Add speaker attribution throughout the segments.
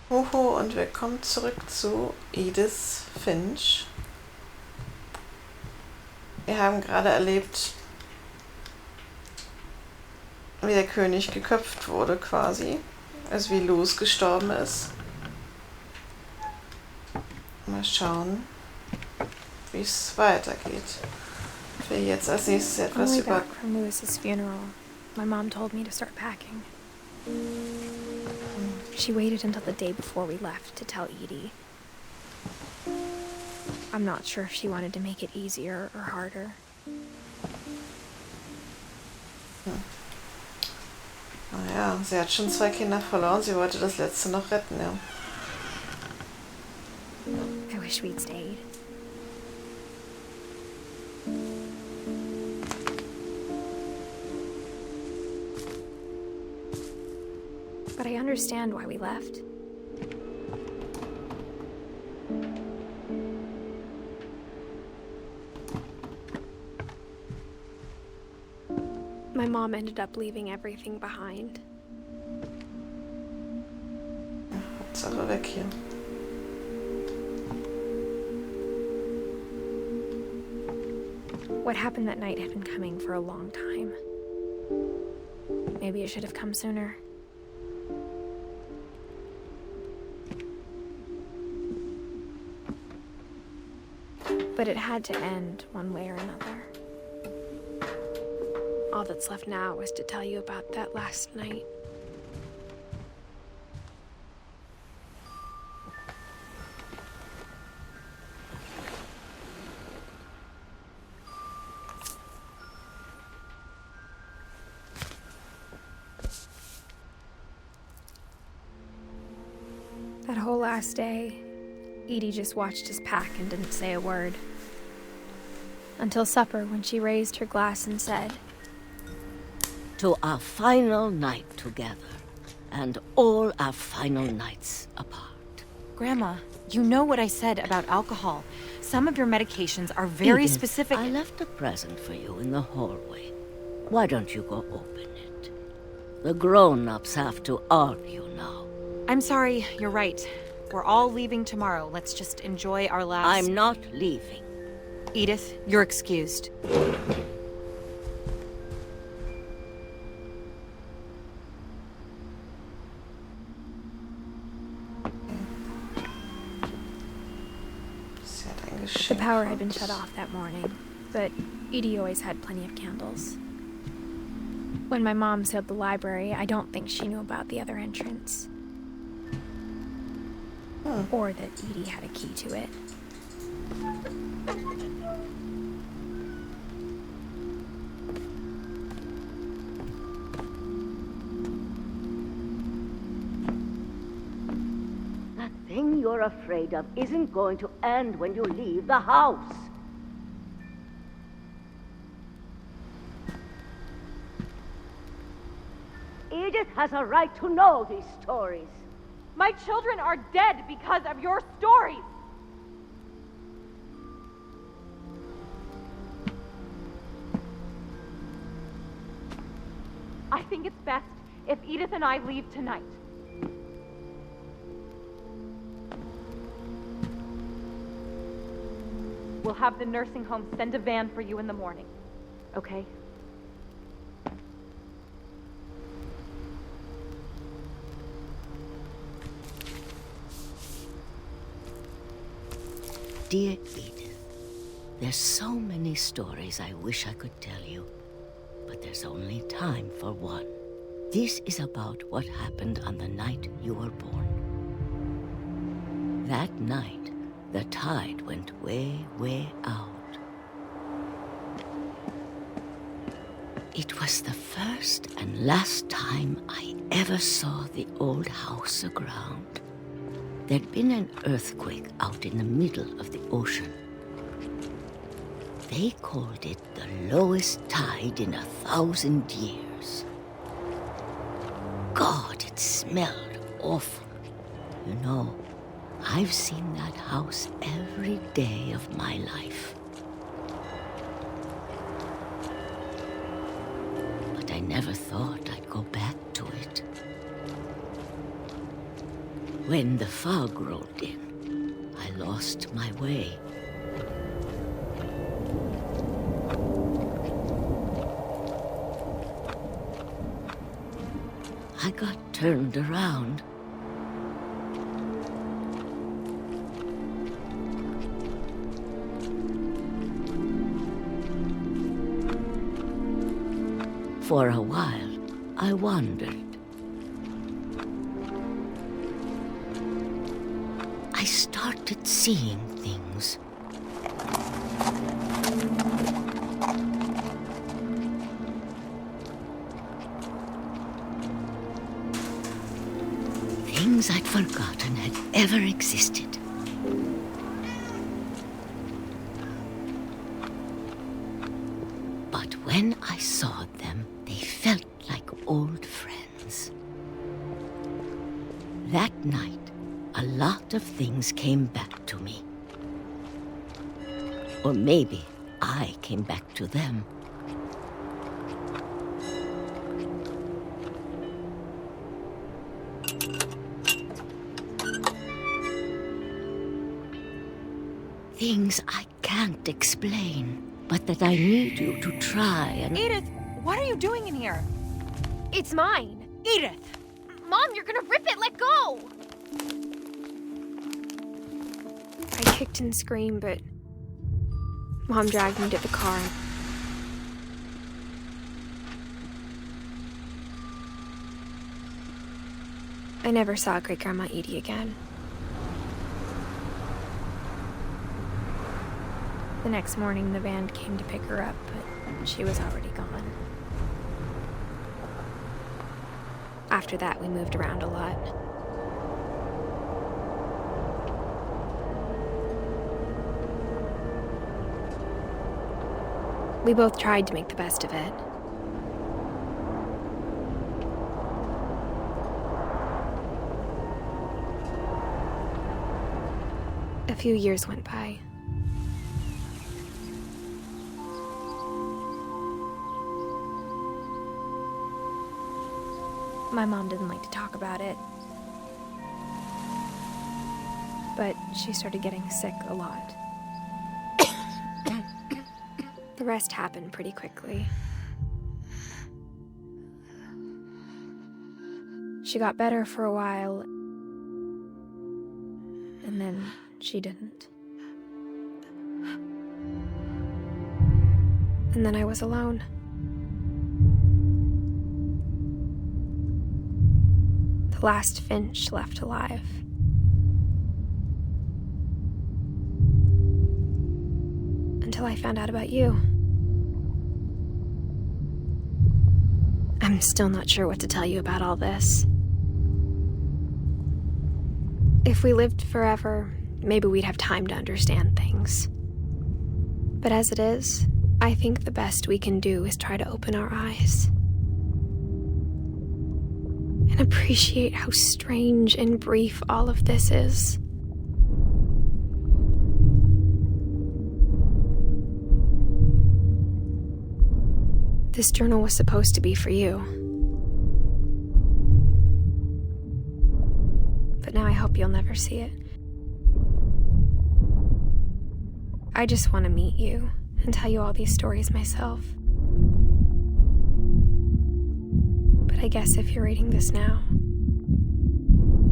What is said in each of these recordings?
Speaker 1: Hoho und willkommen zurück zu Edith Finch. Wir haben gerade erlebt, wie der König geköpft wurde quasi, also wie Louis gestorben ist. Mal schauen, wie es weitergeht. Ich will jetzt als nächstes etwas
Speaker 2: On the way
Speaker 1: über...
Speaker 2: back from Louis's funeral, my mom told me to start packing. She waited until the day before we left to tell Edie. I'm not sure if she wanted to make it easier or harder.
Speaker 1: Naja, sie hat schon 2 Kinder verloren, sie wollte das letzte noch retten, ja.
Speaker 2: I wish we'd stayed. But I understand why we left. My mom ended up leaving everything behind.
Speaker 1: Hauptsache weg hier.
Speaker 2: What happened that night had been coming for a long time. Maybe it should have come sooner. But it had to end one way or another. All that's left now is to tell you about that last night. That whole last day, Edie just watched us pack and didn't say a word. Until supper, when she raised her glass and said,
Speaker 3: "To our final night together, and all our final nights apart."
Speaker 4: Grandma, you know what I said about alcohol. Some of your medications are very
Speaker 3: Edith,
Speaker 4: specific.
Speaker 3: I left a present for you in the hallway. Why don't you go open it? The grown-ups have to argue now.
Speaker 4: I'm sorry, you're right. We're all leaving tomorrow. Let's just enjoy our last...
Speaker 3: I'm not leaving.
Speaker 4: Edith, you're excused.
Speaker 1: Sie hat ein Geschenk.
Speaker 2: the power had been shut off that morning, but Edie always had plenty of candles. When my mom sealed the library, I don't think she knew about the other entrance. Or that Edie had a key to it.
Speaker 3: That thing you're afraid of isn't going to end when you leave the house. Edith has a right to know these stories.
Speaker 5: My children are dead because of your stories! I think it's best if Edith and I leave tonight. We'll have the nursing home send a van for you in the morning, okay?
Speaker 3: Dear Edith, there's so many stories I wish I could tell you, but there's only time for one. This is about what happened on the night you were born. That night, the tide went way, way out. It was the first and last time I ever saw the old house aground. There'd been an earthquake out in the middle of the ocean. They called it the lowest tide in 1,000 years. God, it smelled awful. You know, I've seen that house every day of my life. But I never thought I'd go back to it. When the fog rolled in, I lost my way. I got turned around. For a while, I wandered. I started seeing things. Things I'd forgotten had ever existed. But when I saw them, they felt like old friends. That night, a lot of things came back to me. Or maybe I came back to them. Things I can't explain, but that I need you to try and...
Speaker 4: Edith, what are you doing in here?
Speaker 2: It's mine.
Speaker 4: Edith!
Speaker 2: Mom, you're gonna rip it! Let go! I kicked and screamed, but Mom dragged me to the car. I never saw Great-Grandma Edie again. The next morning, the van came to pick her up, but she was already gone. After that, we moved around a lot. We both tried to make the best of it. A few years went by. My mom didn't like to talk about it, but she started getting sick a lot. The rest happened pretty quickly. She got better for a while, and then she didn't. And then I was alone. The last Finch left alive. Until I found out about you. I'm still not sure what to tell you about all this. If we lived forever, maybe we'd have time to understand things. But as it is, I think the best we can do is try to open our eyes. And appreciate how strange and brief all of this is. This journal was supposed to be for you. But now I hope you'll never see it. I just want to meet you and tell you all these stories myself. But I guess if you're reading this now,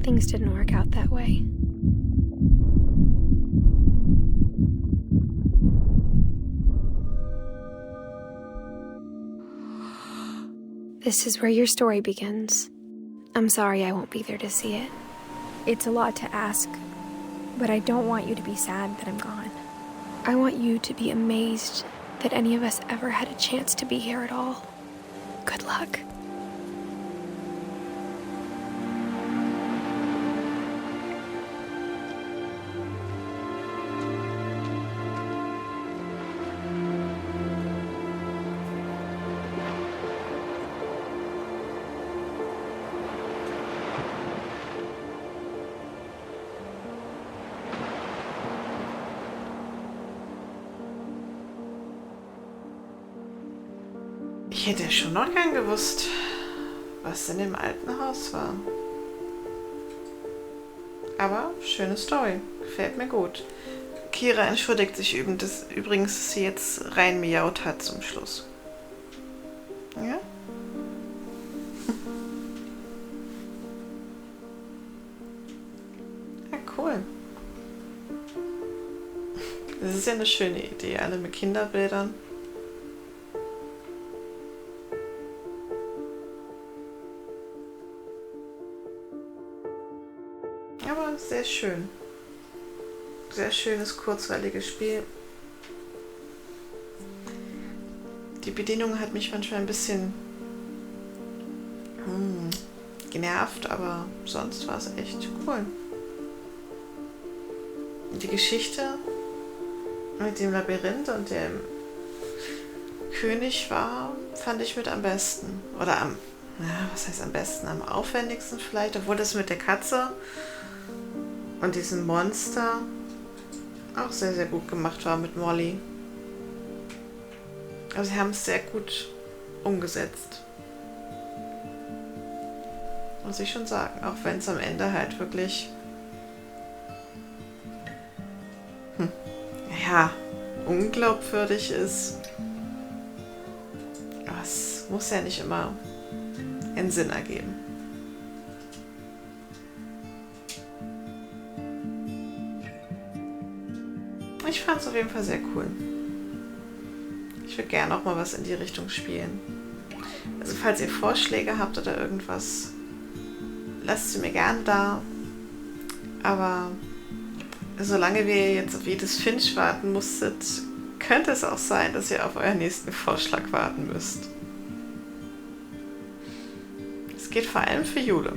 Speaker 2: things didn't work out that way. This is where your story begins. I'm sorry I won't be there to see it. It's a lot to ask, but I don't want you to be sad that I'm gone. I want you to be amazed that any of us ever had a chance to be here at all. Good luck.
Speaker 1: Ich hätte schon noch gern gewusst, was in dem alten Haus war. Aber schöne Story. Gefällt mir gut. Kira entschuldigt sich übrigens, dass sie jetzt rein miaut hat zum Schluss. Ja? Ja, cool. Das ist ja eine schöne Idee, alle mit Kinderbildern. Aber sehr schön. Sehr schönes, kurzweiliges Spiel. Die Bedienung hat mich manchmal ein bisschen genervt, aber sonst war es echt cool. Die Geschichte mit dem Labyrinth und dem König fand ich mit am besten. Oder was heißt am besten? Am aufwendigsten vielleicht, obwohl das mit der Katze und diesem Monster auch sehr, sehr gut gemacht war mit Molly. Aber sie haben es sehr gut umgesetzt. Muss ich schon sagen. Auch wenn es am Ende halt wirklich unglaubwürdig ist. Aber es muss ja nicht immer einen Sinn ergeben. Ich fand es auf jeden Fall sehr cool. Ich würde gerne auch mal was in die Richtung spielen. Also falls ihr Vorschläge habt oder irgendwas, lasst sie mir gerne da. Aber solange wir jetzt auf Edith Finch warten musstet, könnte es auch sein, dass ihr auf euren nächsten Vorschlag warten müsst. Es geht vor allem für Jule.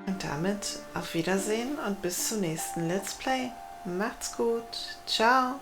Speaker 1: Und damit auf Wiedersehen und bis zum nächsten Let's Play. Macht's gut. Ciao.